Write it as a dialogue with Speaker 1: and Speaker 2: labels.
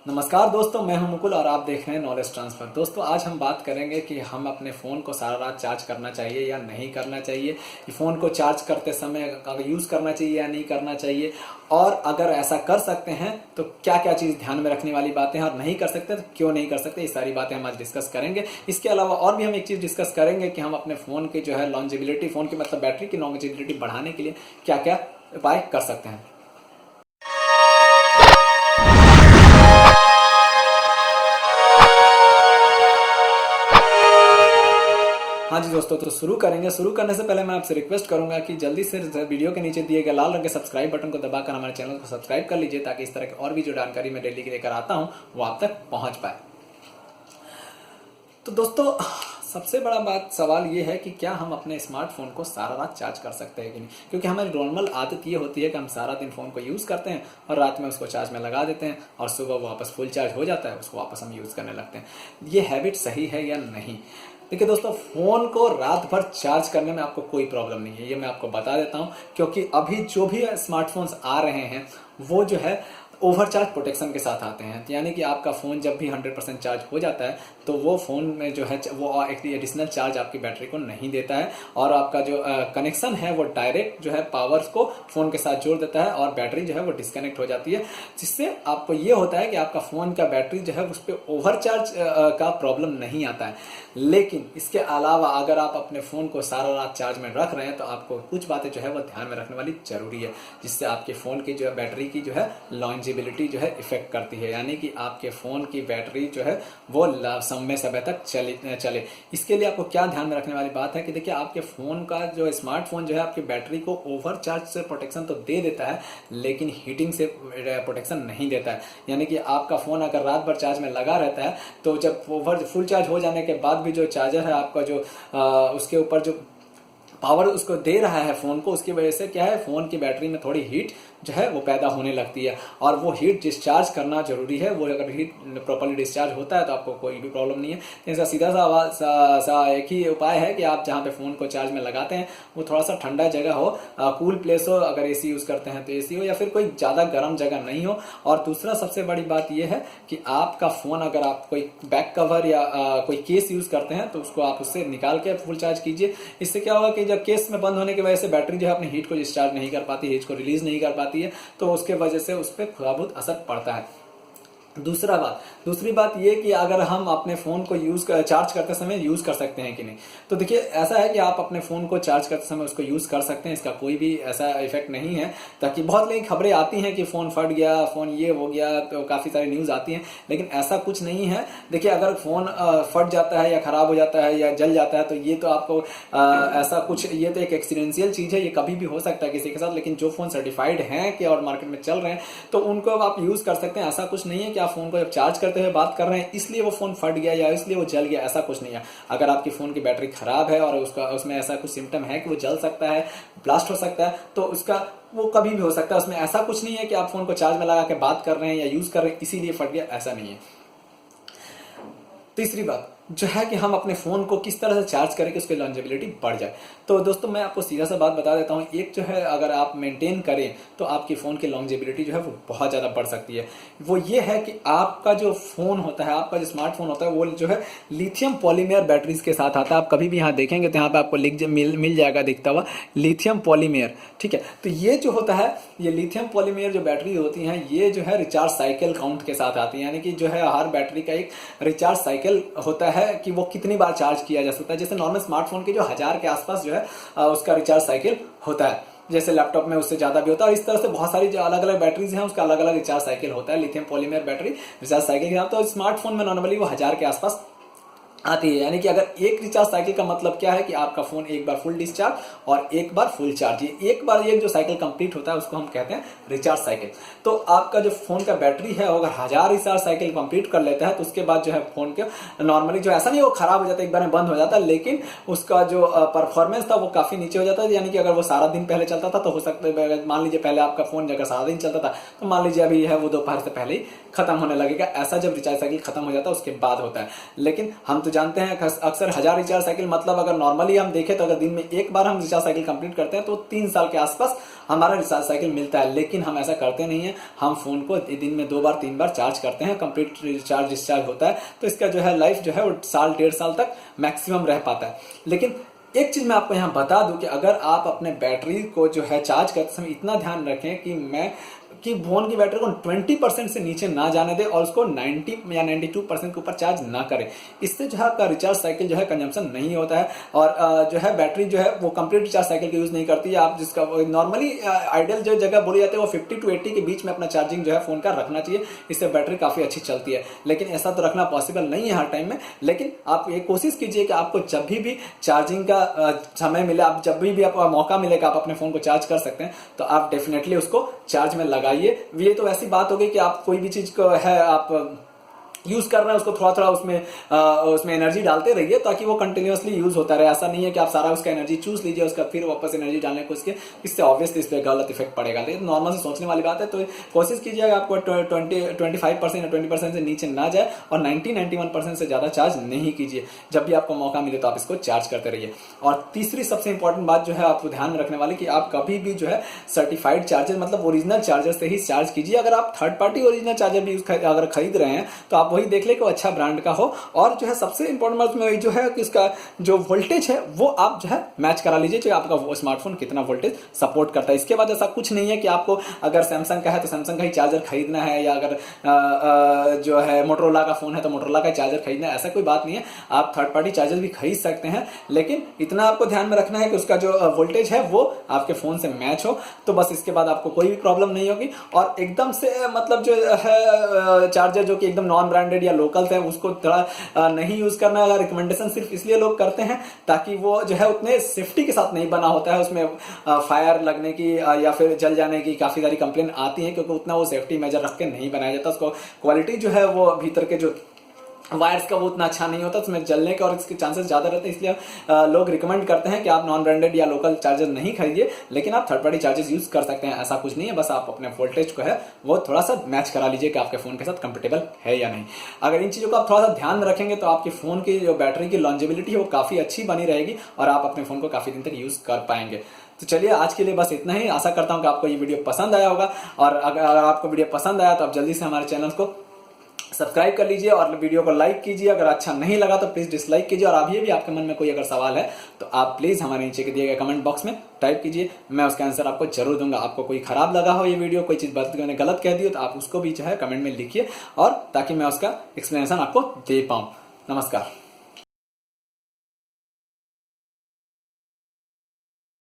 Speaker 1: नमस्कार दोस्तों, मैं हूं मुकुल और आप देख रहे हैं नॉलेज ट्रांसफर। दोस्तों, आज हम बात करेंगे कि हम अपने फ़ोन को सारा रात चार्ज करना चाहिए या नहीं करना चाहिए, फ़ोन को चार्ज करते समय अगर यूज़ करना चाहिए या नहीं करना चाहिए, और अगर ऐसा कर सकते हैं तो क्या क्या चीज़ ध्यान में रखने वाली बातें हैं, और नहीं कर सकते तो क्यों नहीं कर सकते। ये सारी बातें हम आज डिस्कस करेंगे। इसके अलावा और भी हम एक चीज़ डिस्कस करेंगे कि हम अपने फ़ोन की जो है लॉन्जेबिलिटी, फ़ोन की मतलब बैटरी की लॉन्जेबिलिटी बढ़ाने के लिए क्या क्या उपाय कर सकते हैं। हाँ जी दोस्तों, तो शुरू करेंगे। शुरू करने से पहले मैं आपसे रिक्वेस्ट करूंगा कि जल्दी से वीडियो के नीचे दिए गए लाल रंग के सब्सक्राइब बटन को दबाकर हमारे चैनल को सब्सक्राइब कर लीजिए, ताकि इस तरह की और भी जो जानकारी मैं डेली की लेकर आता हूं वो आप तक पहुंच पाए। तो दोस्तों, सबसे बड़ा बात सवाल ये है कि क्या हम अपने स्मार्टफोन को सारा रात चार्ज कर सकते हैं कि नहीं। क्योंकि हमारी नॉर्मल आदत ये होती है कि हम सारा दिन फ़ोन को यूज़ करते हैं और रात में उसको चार्ज में लगा देते हैं और सुबह वो वापस फुल चार्ज हो जाता है, उसको वापस हम यूज़ करने लगते हैं। ये हैबिट सही है या नहीं। देखिए दोस्तों, फ़ोन को रात भर चार्ज करने में आपको कोई प्रॉब्लम नहीं है, ये मैं आपको बता देता हूँ। क्योंकि अभी जो भी स्मार्टफोन्स आ रहे हैं वो जो है ओवरचार्ज प्रोटेक्शन के साथ आते हैं। यानी कि आपका फ़ोन जब भी 100% चार्ज हो जाता है तो वो फ़ोन में जो है वो एक एडिशनल चार्ज आपकी बैटरी को नहीं देता है, और आपका जो कनेक्शन है वो डायरेक्ट जो है पावर्स को फ़ोन के साथ जोड़ देता है और बैटरी जो है वो डिस्कनेक्ट हो जाती है। जिससे आपको ये होता है कि आपका फ़ोन का बैटरी जो है उस पर ओवरचार्ज का प्रॉब्लम नहीं आता है। लेकिन इसके अलावा अगर आप अपने फ़ोन को सारा रात चार्ज में रख रहे हैं तो आपको कुछ बातें जो है वो ध्यान में रखने वाली ज़रूरी है, जिससे आपके फ़ोन की जो है बैटरी की जो है लॉन्जेबिलिटी जो है इफेक्ट करती है। यानी कि आपके फ़ोन की बैटरी जो है वो समय तक चले। इसके लिए आपको क्या ध्यान में रखने वाली बात है कि देखिए, आपके फ़ोन का जो स्मार्टफोन जो है आपकी बैटरी को ओवरचार्ज से प्रोटेक्शन तो दे देता है, लेकिन हीटिंग से प्रोटेक्शन नहीं देता है। यानी कि आपका फ़ोन अगर रात भर चार्ज में लगा रहता है तो जब फुल चार्ज हो जाने के बाद भी जो चार्जर है आपका जो उसके ऊपर जो पावर उसको दे रहा है फ़ोन को, उसकी वजह से क्या है, फ़ोन की बैटरी में थोड़ी हीट जो है वो पैदा होने लगती है, और वो हीट डिस्चार्ज करना जरूरी है। वो अगर हीट प्रॉपर्ली डिस्चार्ज होता है तो आपको कोई भी प्रॉब्लम नहीं है। इसका सीधा सा एक ही उपाय है कि आप जहाँ पे फ़ोन को चार्ज में लगाते हैं वो थोड़ा सा ठंडा जगह हो, कूल प्लेस हो। अगर एसी यूज़ करते हैं तो एसी हो, या फिर कोई ज़्यादा गर्म जगह नहीं हो। और दूसरा सबसे बड़ी बात यह है कि आपका फ़ोन, अगर आप कोई बैक कवर या कोई केस यूज़ करते हैं तो उसको आप उससे निकाल के फुल चार्ज कीजिए। इससे क्या होगा कि जब केस में बंद होने की वजह से बैटरी जो है अपनी हीट को डिस्चार्ज नहीं कर पाती, हीट को रिलीज नहीं कर पाती है, तो उसके वजह से उस पर थोड़ा बहुत असर पड़ता है। दूसरी बात ये कि अगर हम अपने फ़ोन को चार्ज करते समय यूज़ कर सकते हैं कि नहीं। तो देखिए, ऐसा है कि आप अपने फ़ोन को चार्ज करते समय उसको यूज़ कर सकते हैं, इसका कोई भी ऐसा इफेक्ट नहीं है। ताकि बहुत नई खबरें आती हैं कि फ़ोन फट गया, फ़ोन ये हो गया, तो काफ़ी सारी न्यूज़ आती हैं, लेकिन ऐसा कुछ नहीं है। देखिए, अगर फ़ोन फट जाता है या ख़राब हो जाता है या जल जाता है तो ये तो आपको ऐसा कुछ, ये तो एक एक्सीडेंशियल चीज़ है, ये कभी भी हो सकता है किसी के साथ। लेकिन जो फ़ोन सर्टिफाइड हैं कि और मार्केट में चल रहे हैं तो उनको आप यूज़ कर सकते हैं। ऐसा कुछ नहीं है कि आप फ़ोन को जब चार्ज करते हुए बात कर रहे हैं इसलिए वो फ़ोन फट गया या इसलिए वो जल गया, ऐसा कुछ नहीं है। अगर आपकी फ़ोन की बैटरी ख़राब है और उसमें ऐसा कुछ सिम्टम है कि वो जल सकता है, ब्लास्ट हो सकता है, तो उसका वो कभी भी हो सकता है। उसमें ऐसा कुछ नहीं है कि आप फ़ोन को चार्ज में लगा के बात कर रहे हैं या यूज़ कर रहे हैं इसीलिए फट गया, ऐसा नहीं है। तीसरी बात जो है कि हम अपने फ़ोन को किस तरह से चार्ज करें कि उसकी लॉन्जेबिलिटी बढ़ जाए। तो दोस्तों, मैं आपको सीधा सा बात बता देता हूँ। एक जो है, अगर आप मेंटेन करें तो आपकी फ़ोन की लॉन्जेबिलिटी जो है वो बहुत ज़्यादा बढ़ सकती है। वो ये है कि आपका जो फ़ोन होता है, आपका जो स्मार्टफोन होता है, वो जो है लिथियम पॉलीमर बैटरीज के साथ आता है। आप कभी भी यहाँ देखेंगे तो यहाँ पर आपको मिल जाएगा दिखता हुआ लिथियम पॉलीमर। ठीक है, तो ये जो होता है, ये लिथियम पॉलीमर जो बैटरी होती हैं ये जो है रिचार्ज साइकिल काउंट के साथ आती है। यानी कि जो है हर बैटरी का एक रिचार्ज साइकिल होता है कि वो कितनी बार चार्ज किया जा सकता है। जैसे नॉर्मल स्मार्टफोन के जो 1000 के आसपास जो है उसका रिचार्ज साइकिल होता है, जैसे लैपटॉप में उससे ज़्यादा भी होता है। और इस तरह से बहुत सारी जो अलग अलग बैटरीज हैं उसका अलग अलग रिचार्ज साइकिल होता है। Lithium polymer battery recharge cycle के नाम, तो स्मार्टफोन में नॉर्मली वो 1000 के आसपास आती है। यानी कि अगर एक रिचार्ज साइकिल का मतलब क्या है कि आपका फोन एक बार फुल डिस्चार्ज और एक बार फुल चार्ज, ये एक बार ये जो साइकिल कंप्लीट होता है उसको हम कहते हैं रिचार्ज साइकिल। तो आपका जो फोन का बैटरी है अगर 1000 रिचार्ज साइकिल कंप्लीट कर लेता है तो उसके बाद जो है फोन के नॉर्मली जो ऐसा नहीं वो खराब हो जाता है, एक बार में बंद हो जाता है, लेकिन उसका जो परफॉर्मेंस था वो काफी नीचे हो जाता है। यानी कि अगर वो सारा दिन पहले चलता था तो हो सकता है, मान लीजिए पहले आपका फोन अगर सारा दिन चलता था तो मान लीजिए अभी है वो दोपहर से पहले ही खत्म होने लगेगा। ऐसा जब रिचार्ज साइकिल खत्म हो जाता है उसके बाद होता है। लेकिन हम तो जानते हैं अक्सर 1000 रिचार्ज साइकिल मतलब अगर नॉर्मली हम देखें तो अगर दिन में एक बार हम रिचार्ज साइकिल कंप्लीट करते हैं तो 3 साल के आसपास हमारा रिचार्ज साइकिल मिलता है। लेकिन हम ऐसा करते नहीं है, हम फोन को दिन में 2 बार 3 बार चार्ज करते हैं, कंप्लीट रिचार्ज डिस्चार्ज होता है, तो इसका जो है लाइफ जो है वो साल 1.5 साल तक मैक्सिमम रह पाता है। लेकिन एक चीज मैं आपको यहाँ बता दूं कि अगर आप अपने बैटरी को जो है चार्ज करते समय इतना ध्यान रखें कि फोन की बैटरी को 20% से नीचे ना जाने दे और उसको 90 या 92% के ऊपर चार्ज ना करें। इससे जो है आपका रिचार्ज साइकिल जो है कंजम्पशन नहीं होता है और जो है बैटरी जो है वो कंप्लीट रिचार्ज साइकिल का यूज नहीं करती है। आप जिसका नॉर्मली आइडियल जो जगह बोली जाती है वो 50 to 80 के बीच में अपना चार्जिंग जो है फोन का रखना चाहिए, इससे बैटरी काफी अच्छी चलती है। लेकिन ऐसा तो रखना पॉसिबल नहीं है हर टाइम में, लेकिन आप ये कोशिश कीजिए कि आपको जब भी चार्जिंग का समय मिले, आप जब भी आपको मौका मिलेगा आप अपने फोन को चार्ज कर सकते हैं, तो आप डेफिनेटली उसको चार्ज में लगाइए। ये तो ऐसी बात हो गई कि आप कोई भी चीज को है आप यूज कर रहे हैं उसको थोड़ा थोड़ा उसमें एनर्जी डालते रहिए ताकि वो कंटिन्यूअसली यूज होता रहे। ऐसा नहीं है कि आप सारा उसका एनर्जी चूस लीजिए उसका फिर वापस एनर्जी डालने को इससे ऑब्वियसली इस पर गलत इफेक्ट पड़ेगा। लेकिन नॉर्मल से सोचने वाली बात है, तो कोशिश कीजिएगा आपको 25% या 20% से नीचे ना जाए और 90-91% से ज्यादा चार्ज नहीं कीजिए। जब भी आपको मौका मिले तो आप इसको चार्ज करते रहिए। और तीसरी सबसे इंपॉर्टेंट बात जो है आपको ध्यान रखने वाली कि आप कभी भी जो है सर्टिफाइड चार्जर मतलब ओरिजिनल चार्जर से ही चार्ज कीजिए। अगर आप थर्ड पार्टी ओरिजिनल चार्जर भी अगर खरीद रहे हैं तो आप वही देख ले कि अच्छा ब्रांड का हो और जो है सबसे इंपॉर्टेंट बात में जो है कि इसका जो वोल्टेज है वो आप जो है मैच करा लीजिए जो आपका वो स्मार्टफोन कितना वोल्टेज सपोर्ट करता है। इसके बाद ऐसा कुछ नहीं है कि आपको अगर सैमसंग का है तो सैमसंग का ही चार्जर खरीदना है या अगर जो है मोटरोला का फोन है तो मोटरोला का चार्जर खरीदना है, ऐसा कोई बात नहीं है। आप थर्ड पार्टी चार्जर भी खरीद सकते हैं, लेकिन इतना आपको ध्यान में रखना है कि उसका जो वोल्टेज है वो आपके फोन से मैच हो, तो बस इसके बाद आपको कोई भी प्रॉब्लम नहीं होगी। और एकदम से मतलब जो है चार्जर जो कि एकदम नॉन ब्रांडेड या लोकल है उसको थोड़ा नहीं यूज करना है। रिकमेंडेशन सिर्फ इसलिए लोग करते हैं ताकि वो जो है उतने सेफ्टी के साथ नहीं बना होता है, उसमें फायर लगने की या फिर जल जाने की काफी सारी कंप्लेन आती है क्योंकि उतना वो सेफ्टी मेजर रख के नहीं बनाया जाता। उसको क्वालिटी जो है वो भीतर के जो वायर्स का वो उतना अच्छा नहीं होता, उसमें जलने के और इसके चांसेस ज्यादा रहते हैं, इसलिए लोग रिकमेंड करते हैं कि आप नॉन ब्रांडेड या लोकल चार्जर नहीं खरीदिए, लेकिन आप थर्ड पार्टी चार्जर्स यूज कर सकते हैं। ऐसा कुछ नहीं है, बस आप अपने वोल्टेज को है वो थोड़ा सा मैच करा लीजिए कि आपके फोन के साथ कंपेटेबल है या नहीं। अगर इन चीजों को आप थोड़ा सा ध्यान में रखेंगे तो आपके फोन की जो बैटरी की लॉन्जेबिलिटी है वो काफी अच्छी बनी रहेगी और आप अपने फोन को काफी दिन तक यूज कर पाएंगे। तो चलिए आज के लिए बस इतना ही। आशा करता हूं कि आपको ये वीडियो पसंद आया होगा और अगर आपको वीडियो पसंद आया तो आप जल्दी से हमारे चैनल को सब्सक्राइब कर लीजिए और वीडियो को लाइक कीजिए। अगर अच्छा नहीं लगा तो प्लीज डिसलाइक कीजिए और अभी भी आपके मन में कोई अगर सवाल है तो आप प्लीज हमारे नीचे के दिए गए कमेंट बॉक्स में टाइप कीजिए, मैं उसका आंसर आपको जरूर दूंगा। आपको कोई खराब लगा हो ये वीडियो, कोई चीज मैंने गलत कह दी हो तो आप उसको भी जो है कमेंट में लिखिए और ताकि मैं उसका एक्सप्लेनेशन आपको दे पाऊं। नमस्कार।